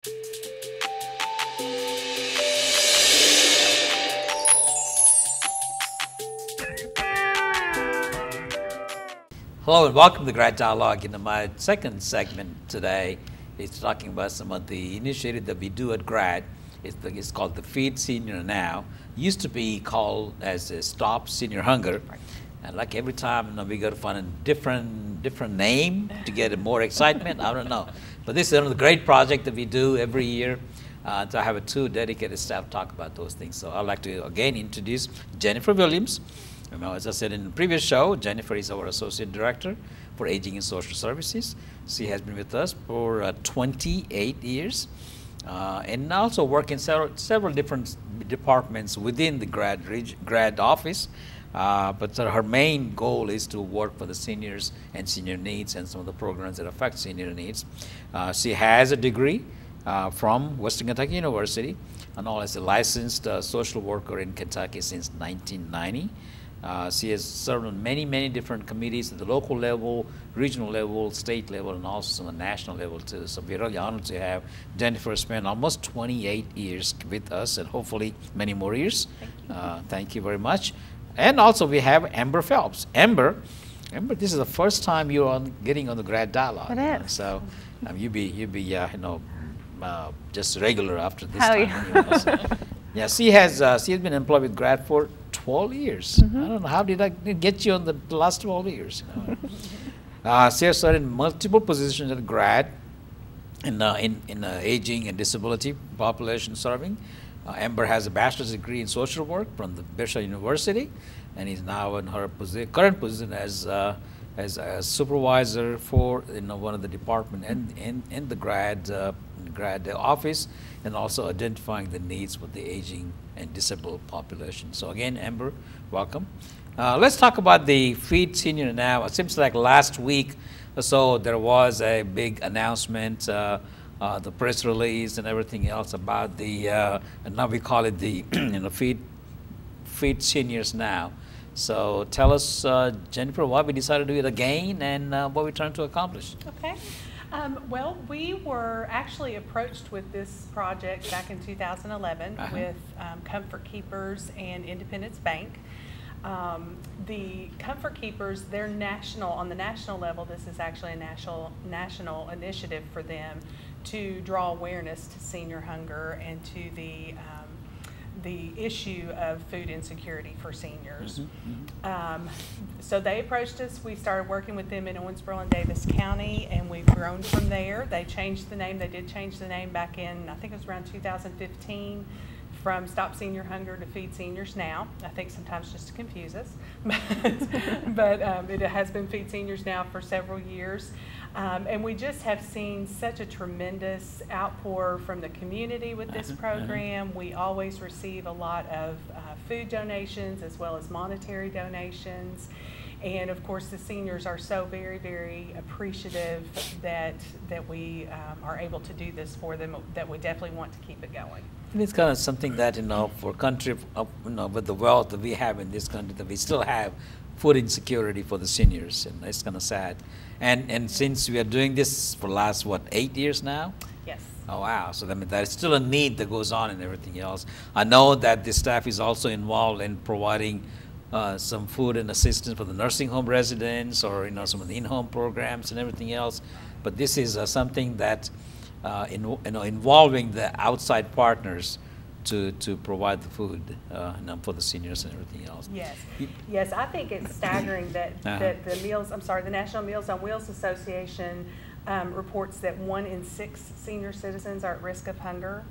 Hello and welcome to the GRADD Dialogue. My second segment today is talking about some of the initiatives that we do at GRADD. It's called the Feed Senior Now. It used to be called as a Stop Senior Hunger. And like every time we got to find a different name to get more excitement. I don't know. But this is another great project that we do every year. To have two dedicated staff talk about those things. So I'd like to again introduce Jennifer Williams. As I said in the previous show, Jennifer is our Associate Director for Aging and Social Services. She has been with us for 28 years and also work in several different departments within the GRADD office. But her main goal is to work for the seniors and senior needs and some of the programs that affect senior needs. She has a degree from Western Kentucky University and all as a licensed social worker in Kentucky since 1990. She has served on many different committees at the local level, regional level, state level, and also on the national level too. So we're really honored to have Jennifer spend almost 28 years with us and hopefully many more years. Thank you very much. And also we have Amber Phelps. Amber, this is the first time you're getting on the GRADD Dialogue. It is. So you be just regular after this time. Yeah. So, yeah, she has been employed with GRADD for 12 years. I don't know, how did I get you on the last 12 years? She has served in multiple positions at GRADD in aging and disability population serving. Amber has a bachelor's degree in social work from the Bishop University, and is now in her current position as a supervisor for one of the department in the GRADD office, and also identifying the needs for the aging and disabled population. So again, Amber, welcome. Let's talk about the Feed Senior Now. It seems like last week or so there was a big announcement, the press release and everything else about the, and now we call it the Feed Seniors Now. So tell us, Jennifer, why we decided to do it again and what we're trying to accomplish. Okay. Well, we were actually approached with this project back in 2011 with Comfort Keepers and Independence Bank. The Comfort Keepers, they're national, on the national level, this is actually a national initiative for them to draw awareness to senior hunger and to the issue of food insecurity for seniors. So they approached us. We started working with them in Owensboro and Davis County, and we've grown from there. They changed the name. They did change the name back in, I think it was around 2015, from Stop Senior Hunger to Feed Seniors Now. I think sometimes just to confuse us, but it has been Feed Seniors Now for several years. And we just have seen such a tremendous outpour from the community with this program. We always receive a lot of food donations as well as monetary donations. And of course, the seniors are so very appreciative that we are able to do this for them, that we definitely want to keep it going. And it's kind of something that, for a country with the wealth that we have in this country, that we still have food insecurity for the seniors, and it's kind of sad. And since we are doing this for the last, 8 years now? Yes. Oh, wow. So there's still a need that goes on and everything else. I know that the staff is also involved in providing some food and assistance for the nursing home residents, or some of the in-home programs and everything else. But this is something that involving the outside partners to provide the food for the seniors and everything else. Yes, yes. I think it's staggering that the National Meals on Wheels Association reports that 1 in 6 senior citizens are at risk of hunger,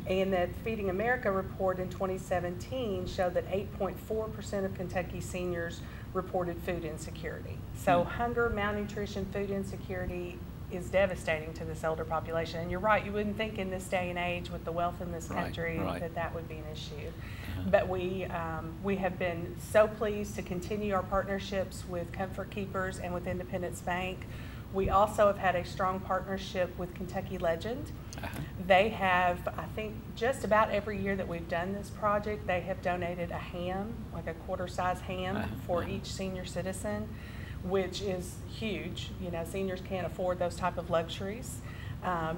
and that Feeding America report in 2017 showed that 8.4% of Kentucky seniors reported food insecurity. So hunger, malnutrition, food insecurity is devastating to this elder population. And you're right, you wouldn't think in this day and age with the wealth in this country that would be an issue. But we have been so pleased to continue our partnerships with Comfort Keepers and with Independence Bank. We also have had a strong partnership with Kentucky Legend. They have, I think, just about every year that we've done this project, they have donated a ham, like a quarter-size ham, for each senior citizen, which is huge. Seniors can't afford those type of luxuries.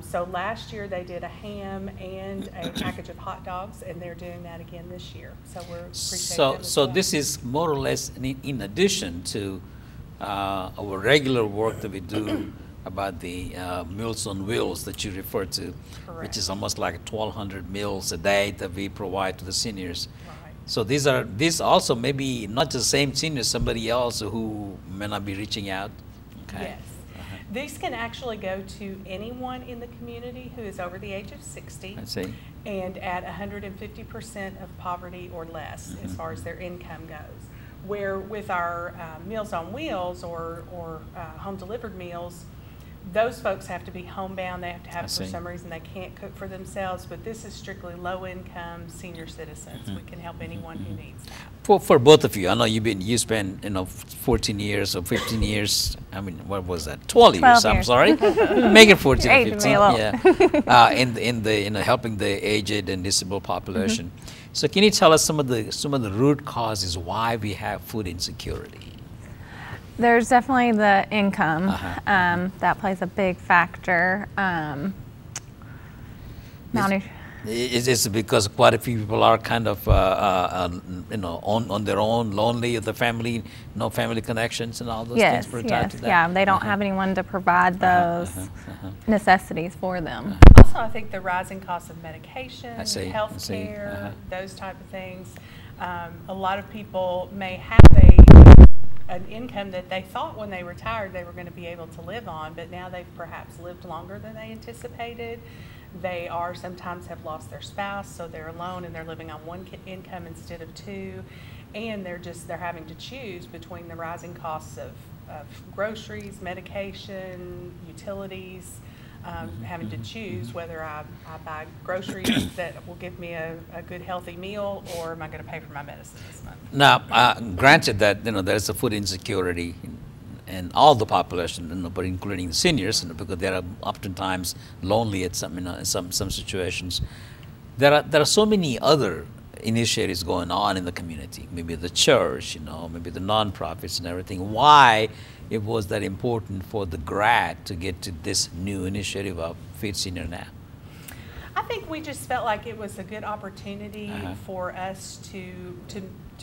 So last year they did a ham and a package of hot dogs, and they're doing that again this year. So we're appreciating them as So well. this is more or less in addition to our regular work that we do about the Meals on Wheels that you refer to, Correct. which is almost like 1,200 meals a day that we provide to the seniors. Right. So these also maybe not just same seniors, somebody else who may not be reaching out. Okay. Yes. These can actually go to anyone in the community who is over the age of 60 I see. and at 150% of poverty or less as far as their income goes. Where with our Meals on Wheels or home delivered meals, those folks have to be homebound. They have to have, for some reason, they can't cook for themselves. But this is strictly low-income senior citizens. We can help anyone who needs that. For both of you, I know you spent 14 years or 15 years. I mean, what was that? 12 years. I'm sorry, make it 14 or 15. Yeah, in the helping the aged and disabled population. So can you tell us some of the root causes why we have food insecurity? There's definitely the income. That plays a big factor. It's because quite a few people are kind of on their own, lonely, the family, no family connections and all those things. Yeah, they don't have anyone to provide those necessities for them. Also, I think the rising cost of medication, health care, those type of things. A lot of people may have an income that they thought when they retired they were going to be able to live on, but now they've perhaps lived longer than they anticipated. They sometimes have lost their spouse, so they're alone and they're living on one income instead of two, and they're having to choose between the rising costs of groceries, medication, utilities, having to choose whether I buy groceries that will give me a good healthy meal, or am I going to pay for my medicine this month? Now, granted that there's a food insecurity in all the population, but including the seniors, because they are oftentimes lonely at some situations. There are so many other initiatives going on in the community. Maybe the church, maybe the nonprofits and everything. Why it was that important for the GRADD to get to this new initiative of Feed Senior Now? I think we just felt like it was a good opportunity for us to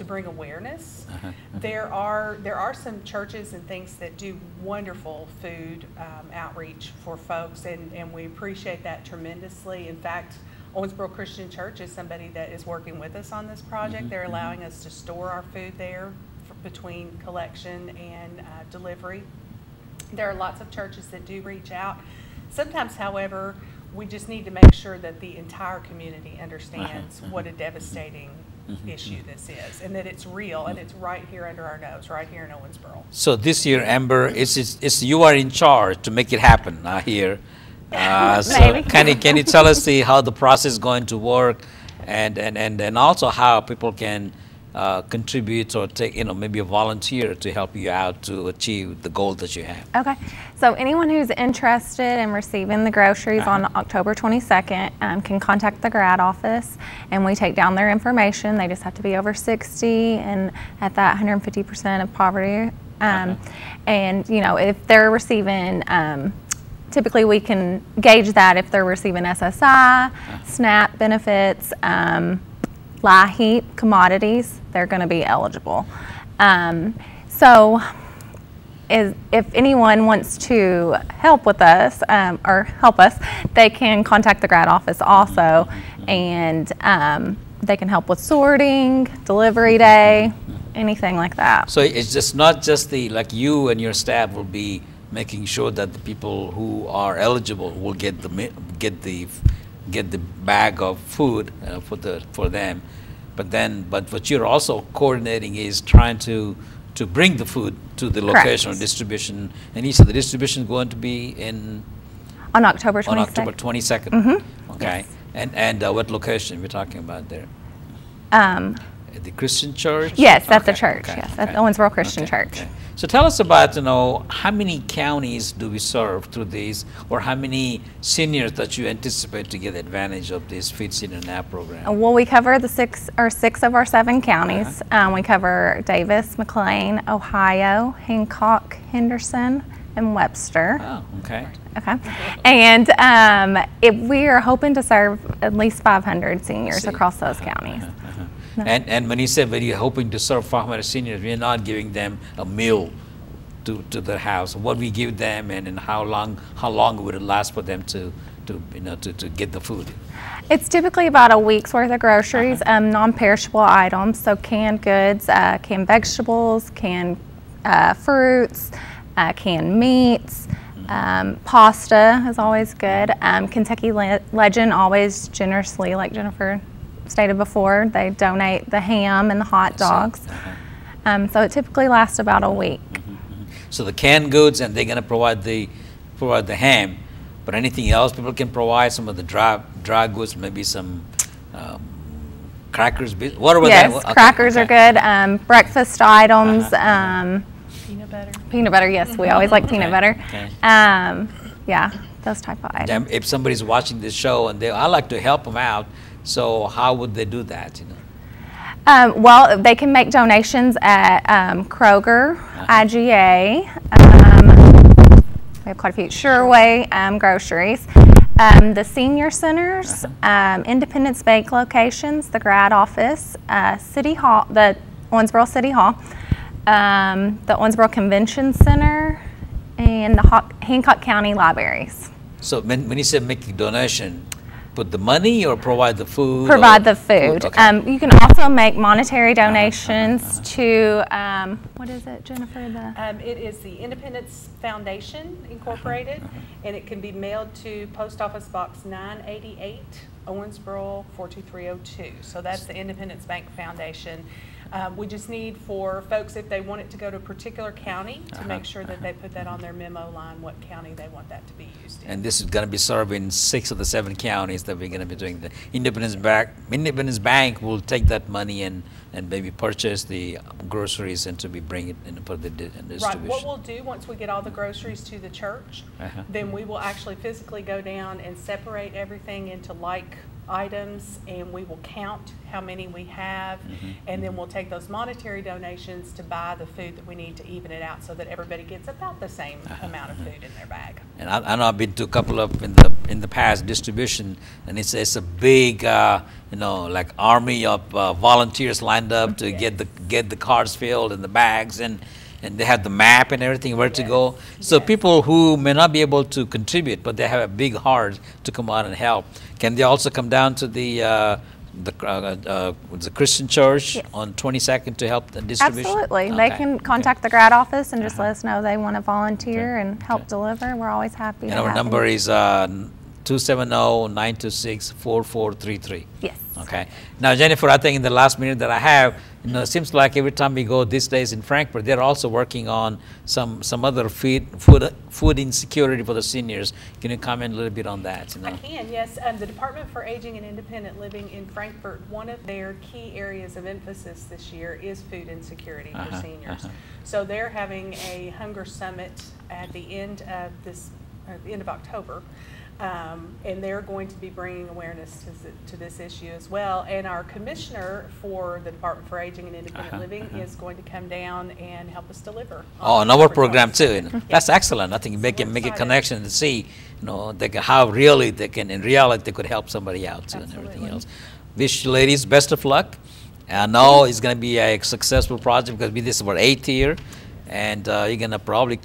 bring awareness. There are some churches and things that do wonderful food outreach for folks, and we appreciate that tremendously. In fact, Owensboro Christian Church is somebody that is working with us on this project. They're allowing us to store our food there between collection and delivery. There are lots of churches that do reach out. Sometimes, however, we just need to make sure that the entire community understands what a devastating issue this is, and that it's real, and it's right here under our nose, right here in Owensboro. So this year, Amber, it's you are in charge to make it happen here. So can you tell us how the process is going to work, and also how people can contribute or take, maybe a volunteer to help you out to achieve the goal that you have? Okay, so anyone who's interested in receiving the groceries on October 22nd can contact the GRADD office, and we take down their information. They just have to be over 60 and at that 150% of poverty. And if they're receiving, typically we can gauge that if they're receiving SSI, SNAP benefits, LIHEAP commodities, they're going to be eligible. So if anyone wants to help with us or help us, they can contact the GRADD office also, and they can help with sorting, delivery day, anything like that. So it's just not just like you and your staff will be making sure that the people who are eligible will get the bag of food for them, but what you're also coordinating is trying to bring the food to the location or distribution. And you said the distribution is going to be on October 22nd. On October 22nd. Okay. Yes. And what location we're talking about there? At the Christian church? Yes, at the church. Yes, at the Owensboro Christian Church. Okay. So tell us about, how many counties do we serve through these, or how many seniors that you anticipate to get advantage of this Feed Senior Now program? Well, we cover the six of our 7 counties. We cover Davis, McLean, Ohio, Hancock, Henderson, and Webster. Oh, okay. Okay. And we are hoping to serve at least 500 seniors across those counties. And when you said when you're hoping to serve 500 seniors, we're not giving them a meal to their house. What we give them, and how long would it last for them to get the food? It's typically about a week's worth of groceries, non-perishable items, so canned goods, canned vegetables, canned fruits, canned meats. Pasta is always good. Kentucky Legend always generously, like Jennifer stated before, they donate the ham and the hot dogs. So it typically lasts about a week. So the canned goods, and they're going to provide the ham, but anything else people can provide, some of the dry goods, maybe some crackers, whatever. Yes, crackers are good. Breakfast items. Peanut butter. Peanut butter, yes, we always like peanut butter. Yeah, those type of items. If somebody's watching this show and I like to help them out, so how would they do that? Well, they can make donations at Kroger, IGA. We have quite a few. Sureway Groceries. The senior centers, Independence Bank locations, the GRADD office, City Hall, the Owensboro City Hall, the Owensboro Convention Center, and the Hancock County libraries. So when you say make a donation, put the money or provide the food? Provide the food. Okay. You can also make monetary donations to, what is it, Jennifer? It is the Independence Foundation Incorporated, and it can be mailed to Post Office Box 988, Owensboro 42302. So that's the Independence Bank Foundation. We just need for folks, if they want it to go to a particular county, to make sure that they put that on their memo line, what county they want that to be used in. And this is going to be served in 6 of the 7 counties that we're going to be doing. The Independence Bank will take that money and maybe purchase the groceries and to be bring it and put the distribution. Right. What we'll do once we get all the groceries to the church, then we will actually physically go down and separate everything into like items, and we will count how many we have, and then we'll take those monetary donations to buy the food that we need to even it out so that everybody gets about the same amount of food in their bag. And I know I've been to a couple of in the past distribution, and it's a big like army of volunteers lined up to get the cards filled and the bags, and they have the map and everything where to go. So people who may not be able to contribute, but they have a big heart to come out and help, can they also come down to the Christian Church on 22nd to help the distribution? Absolutely. They can contact the GRADD office and just let us know they want to volunteer and help deliver. We're always happy. And our number is 270-926-4433. Yes. Okay. Now, Jennifer, I think in the last minute that I have, it seems like every time we go these days in Frankfurt, they're also working on some other food insecurity for the seniors. Can you comment a little bit on that? I can, yes. The Department for Aging and Independent Living in Frankfurt, one of their key areas of emphasis this year is food insecurity for seniors. So they're having a hunger summit at the end of October. And they're going to be bringing awareness to this issue as well. And our commissioner for the Department for Aging and Independent Living is going to come down and help us deliver. On our program too. That's excellent. I think make a connection to see, how really they can, in reality, they could help somebody out too. Absolutely. And everything else. Wish you ladies best of luck. I know it's going to be a successful project because this is our 8th year. And you're going to probably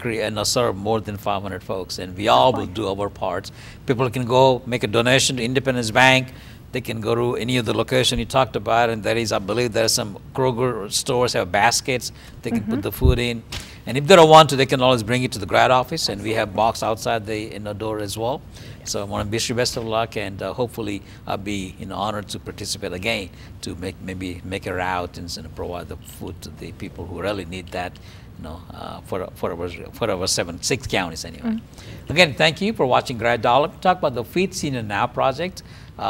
serve more than 500 folks, and we all will do our parts. People can go make a donation to Independence Bank. They can go to any of the location you talked about, and I believe there are some Kroger stores have baskets they can put the food in. And if they don't want to, they can always bring it to the GRADD office, and we have box outside the door as well. So I want to wish you best of luck, and hopefully I'll be honored to participate again to maybe make a route and provide the food to the people who really need that. For our 6 counties anyway. Again, thank you for watching GRADD Dollar. We talk about the Feed Senior Now project,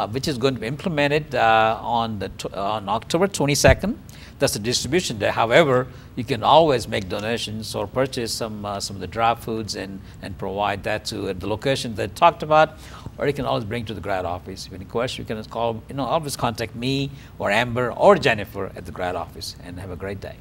which is going to be implemented on October 22nd. That's the distribution day. However, you can always make donations or purchase some of the dry foods and provide that to the location that I talked about, or you can always bring to the GRADD office. If you have any questions, you can call. Always contact me or Amber or Jennifer at the GRADD office. And have a great day.